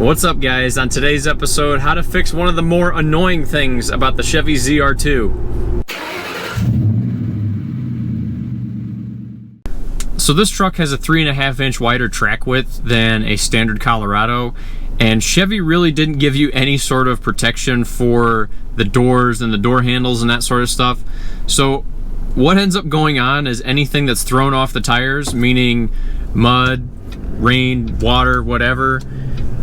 What's up, guys? On today's episode, how to fix one of the more annoying things about the Chevy ZR2. So this truck has a 3.5 inch wider track width than a standard Colorado, and Chevy really didn't give you any sort of protection for the doors and the door handles and that sort of stuff. So what ends up going on is anything that's thrown off the tires, meaning mud, rain, water, whatever,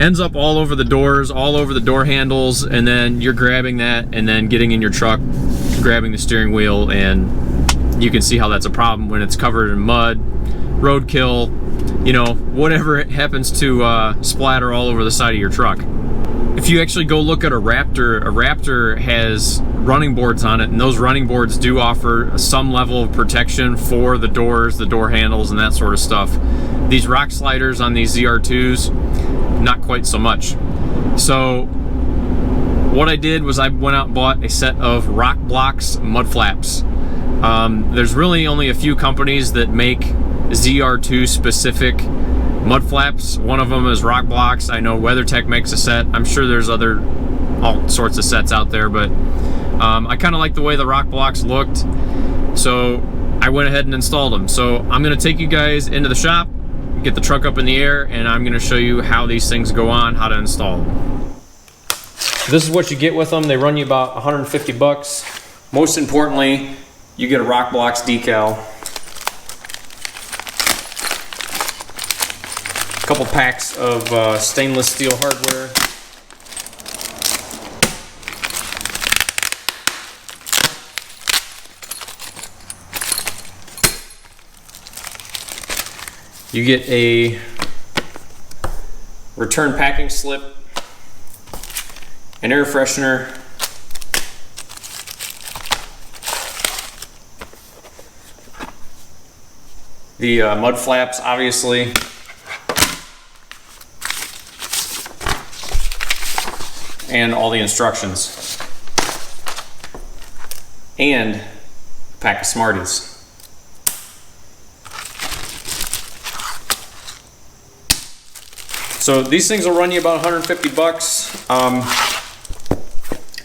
ends up all over the doors, all over the door handles, and then you're grabbing that and then getting in your truck, grabbing the steering wheel, and you can see how that's a problem when it's covered in mud, roadkill, you know, whatever happens to splatter all over the side of your truck. If you actually go look at a Raptor has running boards on it, and those running boards do offer some level of protection for the doors, the door handles, and that sort of stuff. These rock sliders on these ZR2s, not quite so much. So what I did was I went out and bought a set of RokBlokz mud flaps. There's really only a few companies that make ZR2 specific mud flaps. One of them is RokBlokz. I know WeatherTech makes a set. I'm sure there's all sorts of sets out there, but I kind of like the way the RokBlokz looked, so I went ahead and installed them. So I'm going to take you guys into the shop, get the truck up in the air, and I'm going to show you how these things go on, how to install them. This is what you get with them. They run you about 150 bucks. Most importantly, you get a RokBlokz decal, a couple packs of stainless steel hardware, you get a return packing slip, an air freshener, the mud flaps, obviously, and all the instructions, and a pack of Smarties. So these things will run you about 150 bucks.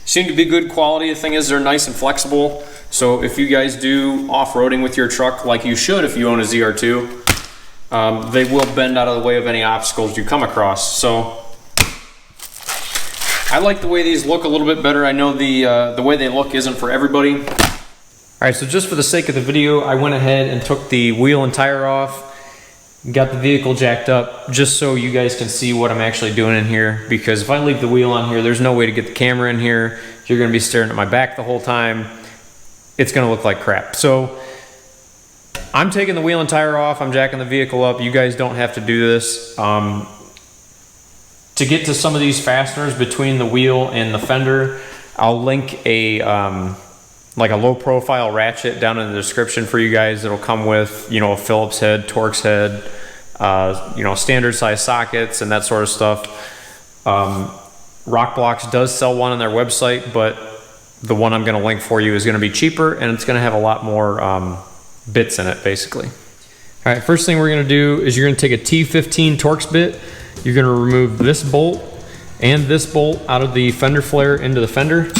Seem to be good quality. The thing is, they're nice and flexible. So if you guys do off-roading with your truck, like you should if you own a ZR2, they will bend out of the way of any obstacles you come across. So I like the way these look a little bit better. I know the way they look isn't for everybody. All right, so just for the sake of the video, I went ahead and took the wheel and tire off, got the vehicle jacked up, just so you guys can see what I'm actually doing in here, because if I leave the wheel on here, there's no way to get the camera in here. You're gonna be staring at my back the whole time. It's gonna look like crap. So I'm taking the wheel and tire off, I'm jacking the vehicle up. You guys don't have to do this. To get to some of these fasteners between the wheel and the fender, I'll link a like a low profile ratchet down in the description for you guys. It'll come with, you know, a Phillips head, Torx head, you know, standard size sockets and that sort of stuff. RokBlokz does sell one on their website, but the one I'm going to link for you is going to be cheaper, and it's going to have a lot more bits in it, basically. All right, first thing we're going to do is you're going to take a T15 Torx bit. You're going to remove this bolt and this bolt out of the fender flare into the fender.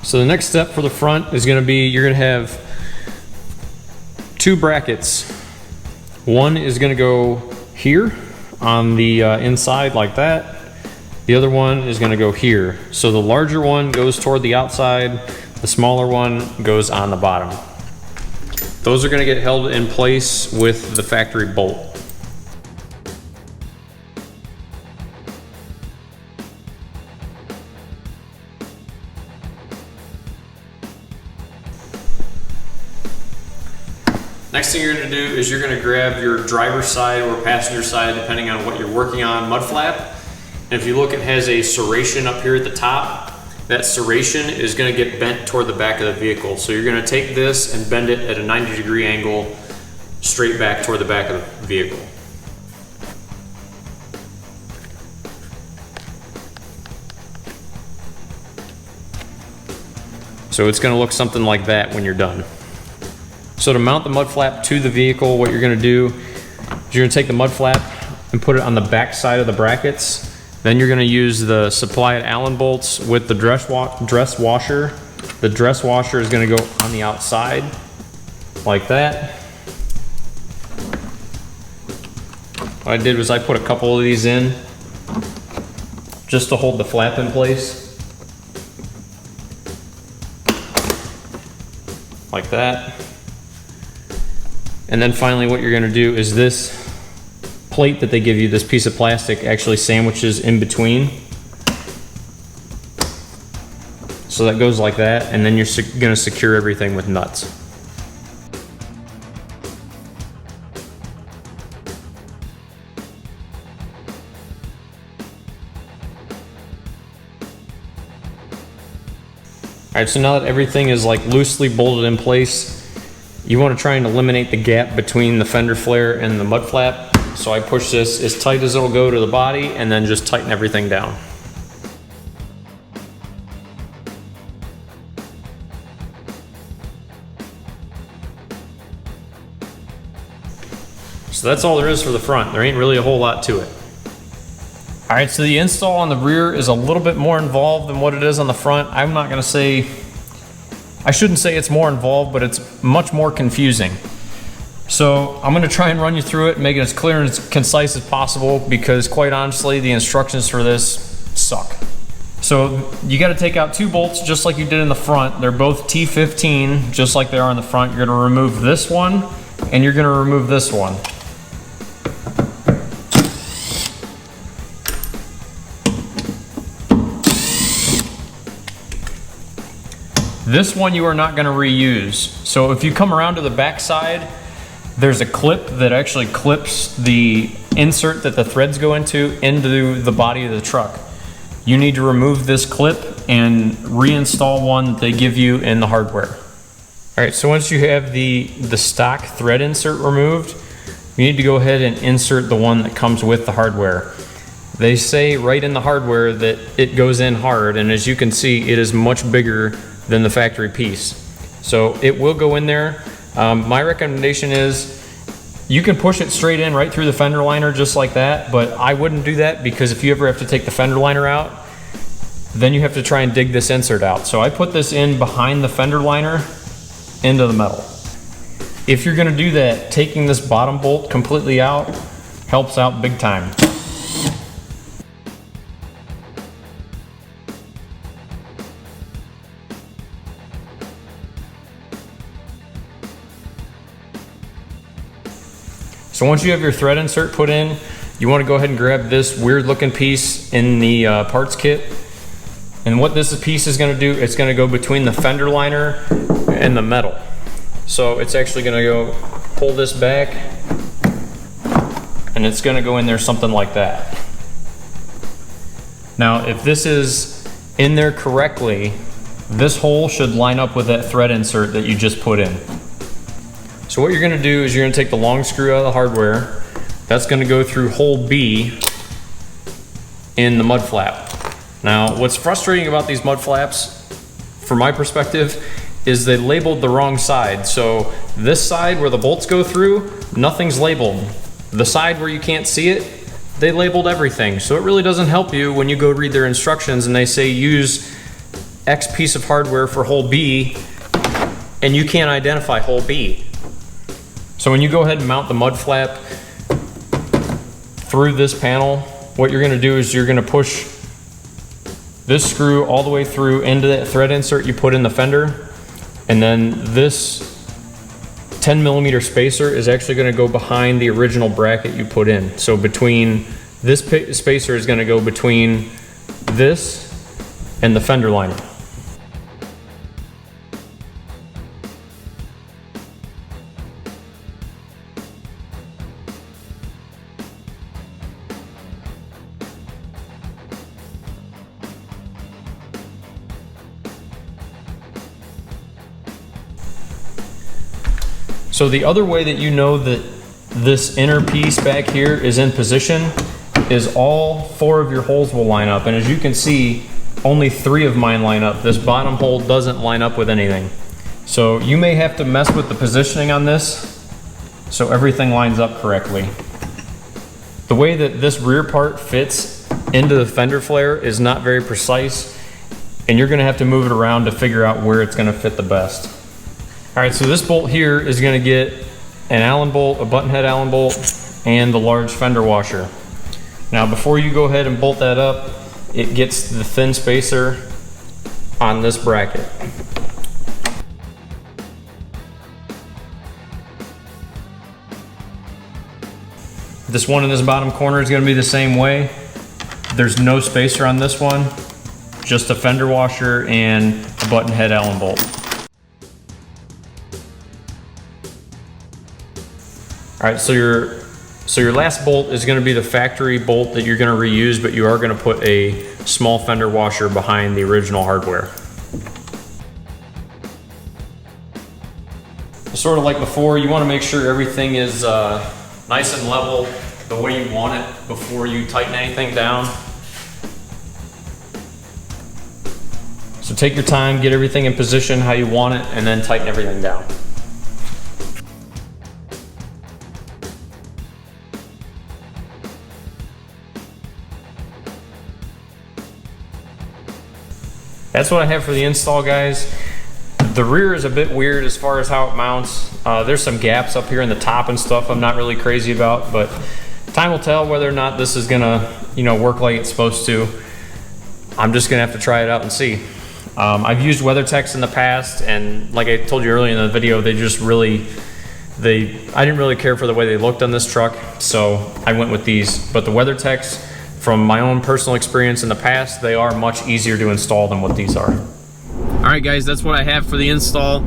So the next step for the front is going to be, you're going to have two brackets. One is going to go here on the inside like that. The other one is going to go here. So the larger one goes toward the outside, the smaller one goes on the bottom. Those are going to get held in place with the factory bolt. Next thing you're going to do is you're going to grab your driver's side or passenger side, depending on what you're working on, mud flap. And if you look, it has a serration up here at the top. That serration is going to get bent toward the back of the vehicle. So you're going to take this and bend it at a 90-degree angle straight back toward the back of the vehicle. So it's going to look something like that when you're done. So to mount the mud flap to the vehicle, what you're going to do is you're going to take the mud flap and put it on the back side of the brackets. Then you're going to use the supplied Allen bolts with the dress washer. The dress washer is going to go on the outside like that. What I did was I put a couple of these in just to hold the flap in place. Like that. And then finally what you're going to do is this plate that they give you, this piece of plastic, actually sandwiches in between. So that goes like that, and then you're going to secure everything with nuts. Alright, so now that everything is like loosely bolted in place, you want to try and eliminate the gap between the fender flare and the mud flap. So I push this as tight as it'll go to the body and then just tighten everything down. So that's all there is for the front. There ain't really a whole lot to it. Alright, so the install on the rear is a little bit more involved than what it is on the front. I'm not going to say, I shouldn't say it's more involved, but it's much more confusing. So I'm going to try and run you through it, make it as clear and as concise as possible, because quite honestly, the instructions for this suck. So you got to take out 2 bolts just like you did in the front. They're both T15, just like they are in the front. You're going to remove this one, and you're going to remove this one. This one you are not going to reuse. So if you come around to the back side, there's a clip that actually clips the insert that the threads go into the body of the truck. You need to remove this clip and reinstall one that they give you in the hardware. Alright, so once you have the stock thread insert removed, you need to go ahead and insert the one that comes with the hardware. They say right in the hardware that it goes in hard, and as you can see, it is much bigger than the factory piece. So it will go in there. My recommendation is you can push it straight in right through the fender liner just like that, but I wouldn't do that, because if you ever have to take the fender liner out, then you have to try and dig this insert out. So I put this in behind the fender liner into the metal. If you're gonna do that, taking this bottom bolt completely out helps out big time. So once you have your thread insert put in, you want to go ahead and grab this weird looking piece in the parts kit. And what this piece is going to do, it's going to go between the fender liner and the metal. So it's actually going to go pull this back, and it's going to go in there something like that. Now if this is in there correctly, this hole should line up with that thread insert that you just put in. So what you're going to do is you're going to take the long screw out of the hardware. That's going to go through hole B in the mud flap. Now what's frustrating about these mud flaps, from my perspective, is they labeled the wrong side. So this side where the bolts go through, nothing's labeled. The side where you can't see it, they labeled everything. So it really doesn't help you when you go read their instructions and they say use X piece of hardware for hole B, and you can't identify hole B. So when you go ahead and mount the mud flap through this panel, what you're going to do is you're going to push this screw all the way through into that thread insert you put in the fender, and then this 10mm spacer is actually going to go behind the original bracket you put in. So between this spacer is going to go between this and the fender liner. So the other way that you know that this inner piece back here is in position is all 4 of your holes will line up. And as you can see, only 3 of mine line up. This bottom hole doesn't line up with anything. So you may have to mess with the positioning on this so everything lines up correctly. the way that this rear part fits into the fender flare is not very precise, and you're gonna have to move it around to figure out where it's gonna fit the best. All right, so this bolt here is gonna get an Allen bolt, a button head Allen bolt, and the large fender washer. Now, before you go ahead and bolt that up, it gets the thin spacer on this bracket. This one in this bottom corner is going to be the same way. There's no spacer on this one, just a fender washer and a button head Allen bolt. All right, so your last bolt is going to be the factory bolt that you're going to reuse, but you are going to put a small fender washer behind the original hardware. Sort of like before, you want to make sure everything is nice and level the way you want it before you tighten anything down. So take your time, get everything in position how you want it, and then tighten everything down. That's what I have for the install, guys. The rear is a bit weird as far as how it mounts. There's some gaps up here in the top and stuff I'm not really crazy about, but time will tell whether or not this is gonna, work like it's supposed to. I'm just gonna have to try it out and see. I've used WeatherTechs in the past, and like I told you earlier in the video, I didn't really care for the way they looked on this truck, so I went with these. But the WeatherTechs, from my own personal experience in the past, they are much easier to install than what these are. All right, guys, that's what I have for the install.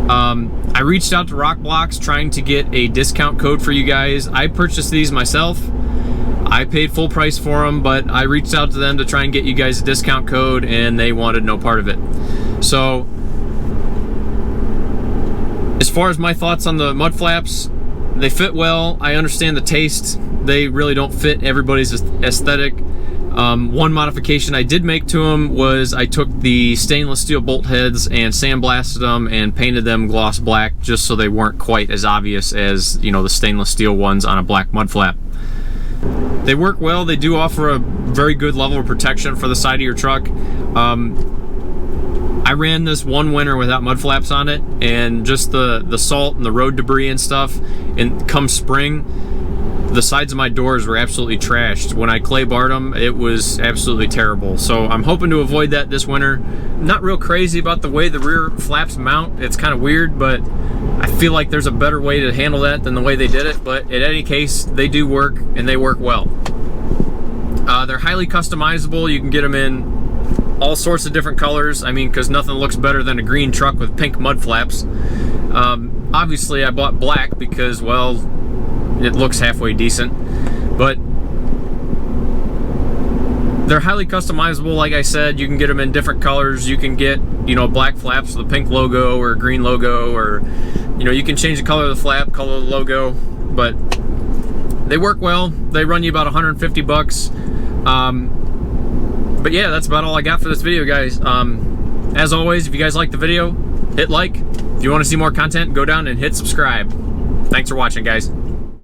I reached out to RokBlokz trying to get a discount code for you guys. I purchased these myself. I paid full price for them, but I reached out to them to try and get you guys a discount code, and they wanted no part of it. So, as far as my thoughts on the mud flaps, they fit well. I understand the taste. They really don't fit everybody's aesthetic. One modification I did make to them was I took the stainless steel bolt heads and sandblasted them and painted them gloss black just so they weren't quite as obvious as, the stainless steel ones on a black mud flap. They work well. They do offer a very good level of protection for the side of your truck. I ran this one winter without mud flaps on it, and just the salt and the road debris and stuff, and come spring, the sides of my doors were absolutely trashed. When I clay barred them, it was absolutely terrible. So I'm hoping to avoid that this winter. Not real crazy about the way the rear flaps mount. It's kind of weird, but I feel like there's a better way to handle that than the way they did it. But in any case, they do work, and they work well. They're highly customizable. You can get them in all sorts of different colors. I mean, because nothing looks better than a green truck with pink mud flaps. Obviously, I bought black because, well, it looks halfway decent, but they're highly customizable. Like I said, you can get them in different colors. You can get, black flaps with a pink logo or a green logo, or, you can change the color of the flap, color of the logo, but they work well. They run you about 150 bucks. But yeah, that's about all I got for this video, guys. As always, if you guys like the video, hit like. If you want to see more content, go down and hit subscribe. Thanks for watching, guys.